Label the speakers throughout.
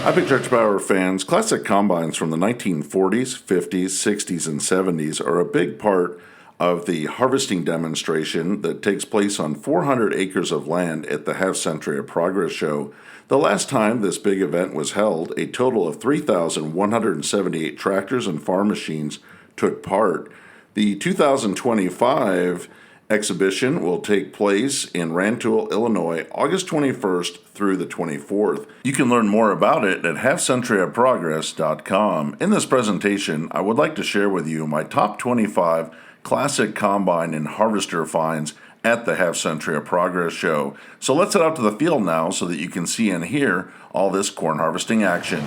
Speaker 1: Hi, Big Tractor Power fans. Classic combines from the 1940s, 50s, 60s, and 70s are a big part of the harvesting demonstration that takes place on 400 acres of land at the Half Century of Progress show. The last time this big event was held, a total of 3,178 tractors and farm machines took part. The 2025 exhibition will take place in Rantoul, Illinois, August 21st through the 24th. You can learn more about it at halfcenturyofprogress.com. In this presentation, I would like to share with you my top 25 classic combine and harvester finds at the Half Century of Progress show. So let's head out to the field now so that you can see and hear all this corn harvesting action.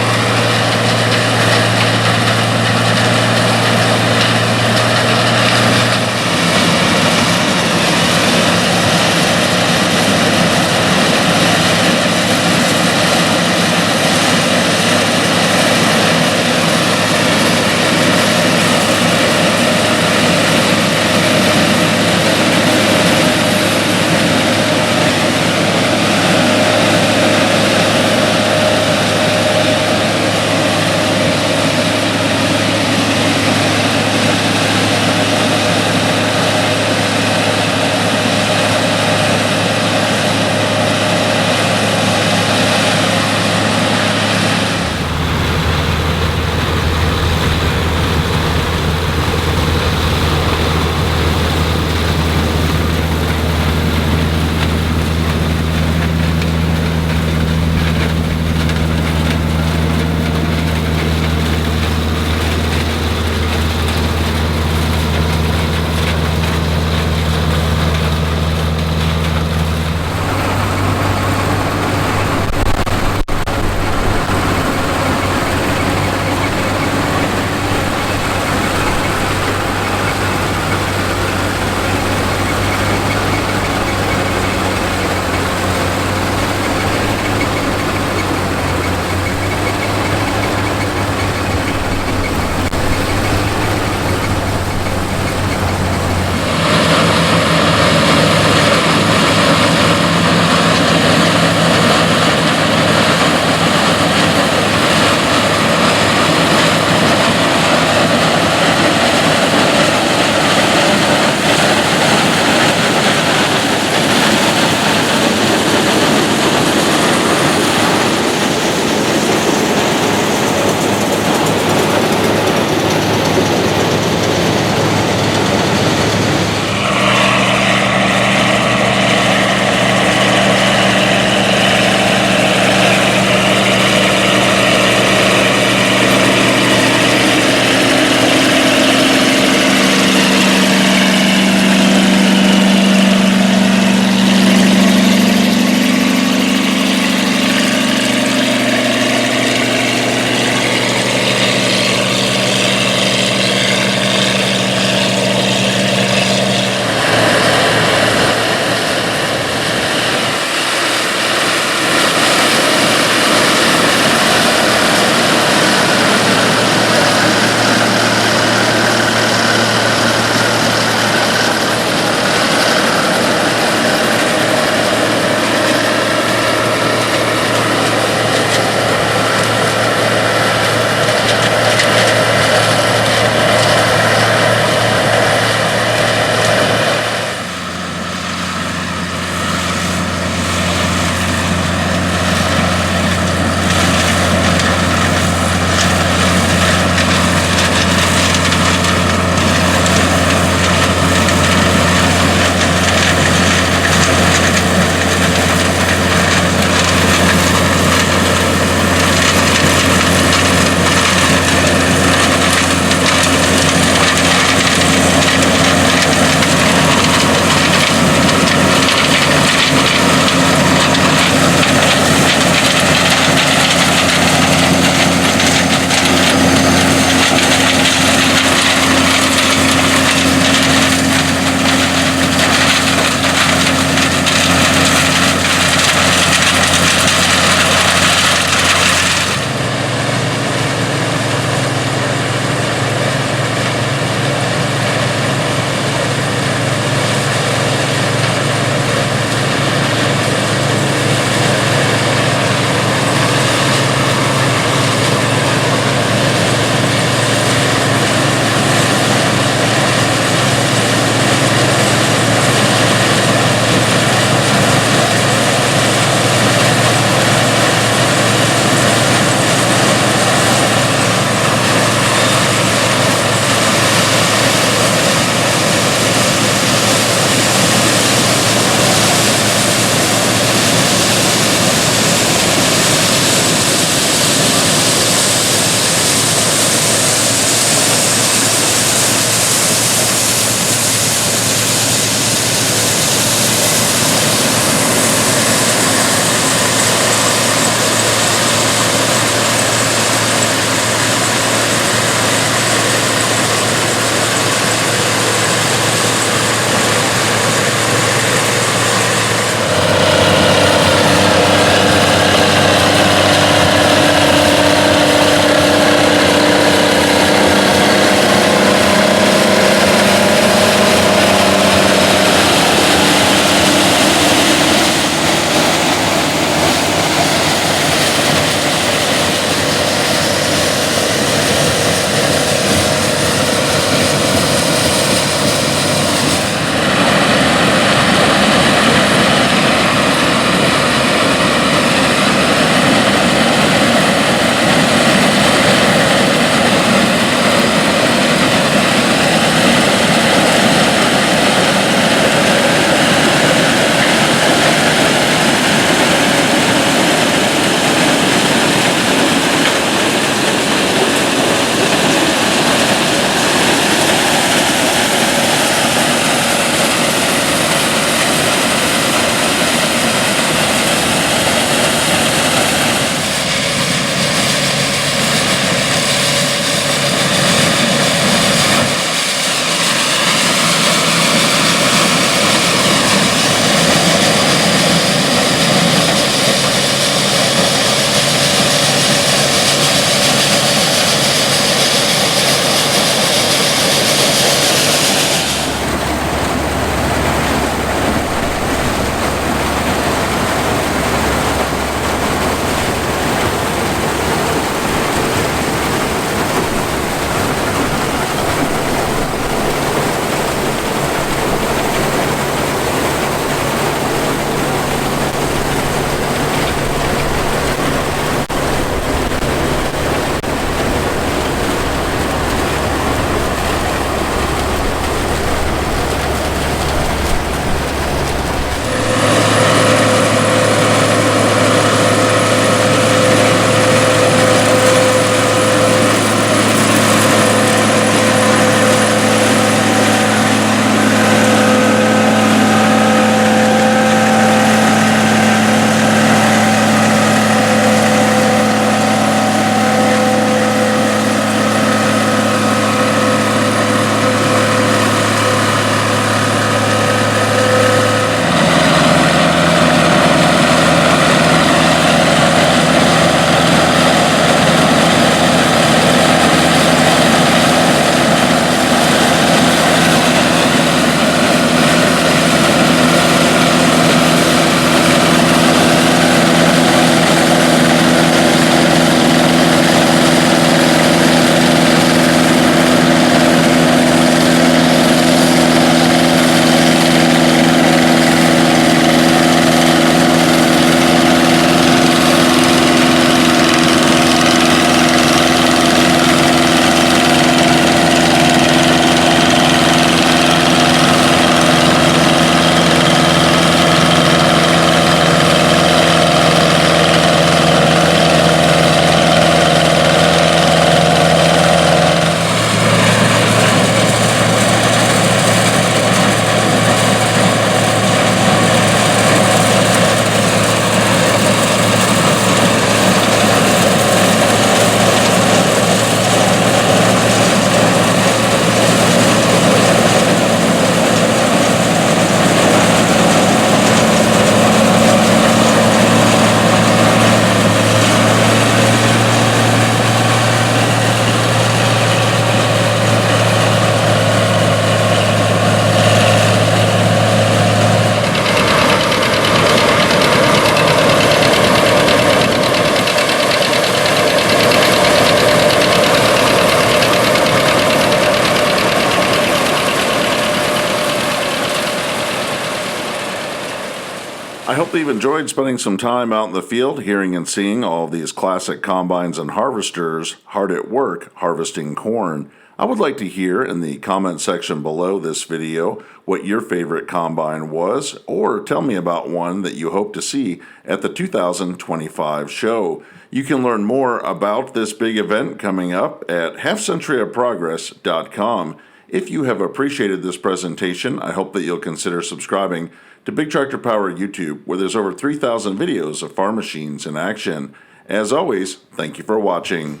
Speaker 1: hope that you've enjoyed spending some time out in the field, hearing and seeing all of these classic combines and harvesters hard at work harvesting corn. I would like to hear in the comment section below this video what your favorite combine was, or tell me about one that you hope to see at the 2025 show. You can learn more about this big event coming up at halfcenturyofprogress.com. If you have appreciated this presentation, I hope that you'll consider subscribing to Big Tractor Power YouTube, where there's over 3,000 videos of farm machines in action. As always, thank you for watching.